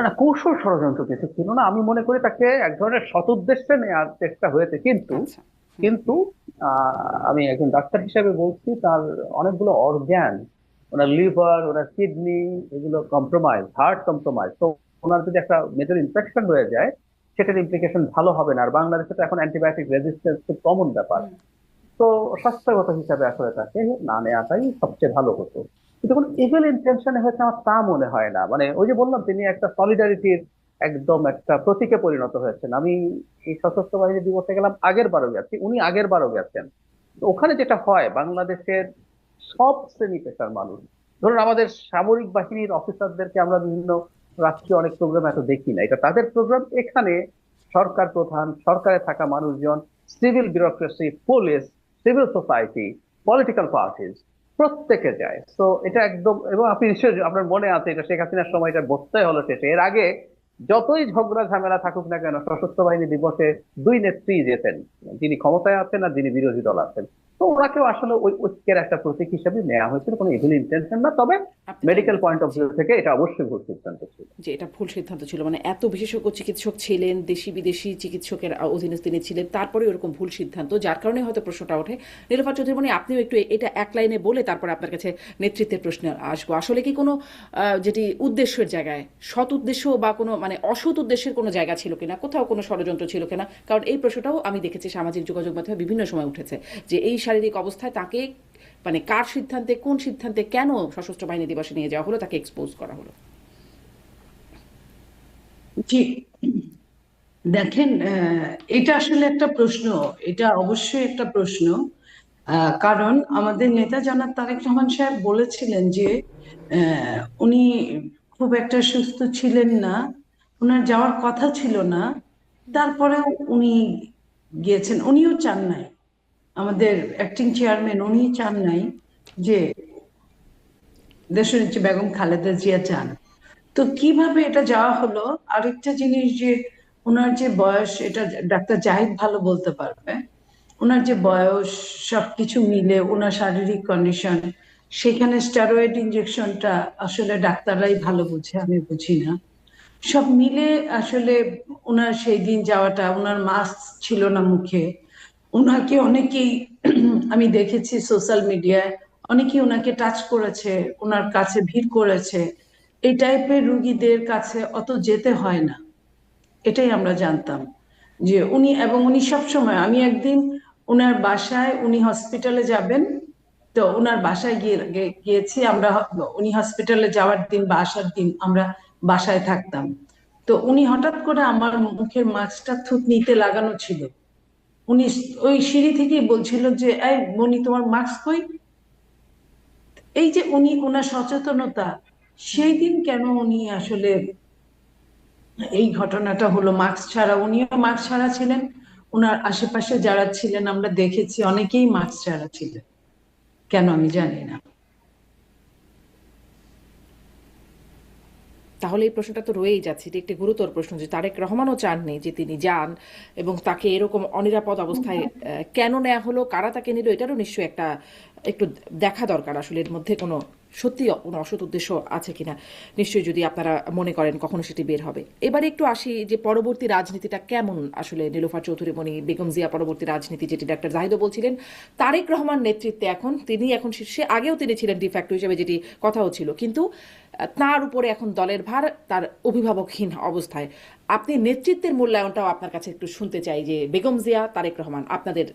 না, কৌশল ষড়যন্ত্র কিছু ছিল না। আমি মনে করি তাকে এক ধরনের সদুদ্দেশ্যে নেওয়ার চেষ্টা হয়েছে, কিন্তু আচ্ছা। হুম। কিন্তু আমি একজন ডাক্তার হিসেবে বলছি, তার অনেকগুলো অর্গ্যান, ওনার লিভার, ওনার কিডনি, এগুলো কম্প্রোমাইজ, হার্ট কম্প্রোমাইজ। তো ওনার যদি একটা মেজর ইনফেকশন হয়ে যায়, সেটার ইমপ্লিকেশন ভালো হবে না। আর বাংলাদেশে তো এখন অ্যান্টিবায়োটিক রেজিস্ট্যান্স খুব কমন ব্যাপার। হুম। তো স্বাস্থ্যগত হিসাবে আসলে তাকে না নেওয়াটাই সবচেয়ে ভালো হতো। কিন্তু কোনো ইভিল ইন্টেনশনে হয়েছে আমার তা মনে হয় না। মানে ওই যে বললাম, তিনি একটা সলিডারিটির একদম একটা প্রতীকে পরিণত হয়েছেন। আমি এই সশস্ত্র বাহিনী দিবসে গেলাম, আগের বারও গেছি, উনি আগের বারও গেছেন। তো ওখানে যেটা হয়, বাংলাদেশের সব শ্রেণী পেশার মানুষ, ধরুন আমাদের সামরিক বাহিনীর অফিসারদেরকে আমরা বিভিন্ন রাষ্ট্রীয় অনেক প্রোগ্রাম এত দেখি না, এটা তাদের প্রোগ্রাম। এখানে সরকার প্রধান, সরকারে থাকা মানুষজন, civil bureaucracy, police, civil society, political parties, প্রত্যেকে যায়। তো এটা একদম, এবং আপনি নিশ্চয়ই, আপনার মনে আছে এটা শেখ হাসিনার সময় এটা বসতে হলো শেষে। এর আগে যতই ঝগড়া ঝামেলা থাকুক না কেন, সশস্ত্র বাহিনী দিবসে দুই নেত্রী যেতেন, যিনি ক্ষমতায় আছেন আর যিনি বিরোধী দল আছেন। তো ওনাকেও আসলে ওই ঐক্যের একটা প্রতীক হিসেবে নেওয়া হয়েছিল, কোনো ইভিল ইন্টেনশন না। তবে আপনি তাই মেডিকেল মনে পয়েন্ট করেন? Of G. ভিউ থেকে এটা অবশ্যই ভুল সিদ্ধান্ত ছিল। যে এটা ভুল সিদ্ধান্ত ছিল, মানে এত বিশেষজ্ঞ চিকিৎসক ছিলেন, দেশি বিদেশি চিকিৎসকের অধীনে তিনি ছিলেন, তারপরে ওরকম ভুল সিদ্ধান্ত, যার কারণে হয়তো প্রশ্নটা ওঠে। নীলোফার চৌধুরী, মানে আপনিও একটু এটা এক লাইনে বলে তারপরে আপনার কাছে নেতৃত্বের প্রশ্নে আসবো। আসলে কি কোনো যেটি উদ্দেশ্যের জায়গায় সৎ উদ্দেশ্য বা কোনো মানে অসৎ উদ্দেশ্যের কোনো জায়গা ছিল কিনা, কোথাও কোনো ষড়যন্ত্র ছিল কিনা? কারণ এই প্রশ্নটাও আমি দেখেছি সামাজিক যোগাযোগ মাধ্যমে বিভিন্ন সময় উঠেছে, যে এই শারীরিক অবস্থায় তাকে মানে কার সিদ্ধান্তে, কোন সিদ্ধান্তে, কেন সশস্ত্র বাহিনী দিবসে নিয়ে যাওয়া হলো, তাকে এক্সপোজ করা হলো। জি, দেখেন, এটা আসলে একটা প্রশ্ন। এটা অবশ্যই একটা প্রশ্ন। কারণ আমাদের নেতা জনাব তারেক রহমান সাহেব বলেছিলেন যে উনি খুব একটা সুস্থ ছিলেন না, ওনার যাওয়ার কথা ছিল না, তারপরেও উনি গিয়েছেন। উনিও চান নাই, আমাদের অ্যাক্টিং চেয়ারম্যান উনি চান নাই যে দেশনেত্রী বেগম খালেদা জিয়া যান। তো কিভাবে এটা যাওয়া হলো? আরেকটা জিনিস, যে ওনার যে বয়স, এটা ডাক্তার জাহিদ ভালো বলতে পারবে। ওনার যে বয়স, সবকিছু মিলে ওনার শারীরিক কন্ডিশন, সেখানে স্টেরয়েড ইনজেকশনটা আসলে ডাক্তাররাই ভালো বুঝে, আমি বুঝি না। সব মিলে আসলে ওনার সেই দিন যাওয়াটা, ওনার মাস্ক ছিল না মুখে। ওনাকে অনেকেই আমি দেখেছি সোশ্যাল মিডিয়ায়, অনেকেই ওনাকে টাচ করেছে, ওনার কাছে ভিড় করেছে। এই টাইপের রুগীদের কাছে অত যেতে হয় না, এটাই আমরা জানতাম। যে উনি, এবং উনি সবসময়, আমি একদিন ওনার বাসায়, উনি হসপিটালে যাবেন, তো ওনার বাসায় গিয়েছি আমরা। উনি হসপিটালে যাওয়ার দিন বা আসার দিন আমরা বাসায় থাকতাম। তো উনি হঠাৎ করে আমার মুখের মাস্কটা থুতনিতে লাগানো ছিল। উনি ওই সিঁড়ি থেকেই বলছিল যে, এই মনি, তোমার মাস্ক কই? এই যে উনি, ওনার সচেতনতা, সেই দিন কেন উনি আসলে, এই ঘটনাটা হলো মাস্ক ছাড়া, উনিও মাস্ক ছাড়া ছিলেন, ওনার আশেপাশে যারা ছিলেন আমরা দেখেছি অনেকেই মাস্ক ছাড়া ছিলেন, কেন আমি জানি না। তাহলে এই প্রশ্নটা তো রয়েই যাচ্ছে, এটি একটি গুরুতর প্রশ্ন, যে তারেক রহমানও চাননি যে তিনি যান, এবং তাকে এরকম অনিরাপদ অবস্থায় কেন নেওয়া হলো, কারা তাকে নিল, এটারও নিশ্চয়ই একটা একটু দেখা দরকার আসলে এর মধ্যে কোনো সত্যি কোনো অসৎ উদ্দেশ্য আছে কিনা। নিশ্চয়ই যদি আপনারা মনে করেন কখনো সেটি বের হবে। এবারে একটু আসি যে পরবর্তী রাজনীতিটা কেমন আসলে নীলোফার চৌধুরী মণি, বেগম জিয়া পরবর্তী রাজনীতি, যেটি ডাক্তার জাহিদও বলছিলেন, তারেক রহমান নেতৃত্বে এখন তিনি এখন শীর্ষে, আগেও তিনি ছিলেন ডিফ্যাক্টো হিসেবে, যেটি কথাও ছিল, কিন্তু তার উপরে এখন দলের ভার, তার অভিভাবকহীন অবস্থায়। আপনি নেতৃত্বের মূল্যায়নটাও আপনার কাছে একটু শুনতে চাই, যে বেগম জিয়া, তারেক রহমান, আপনাদের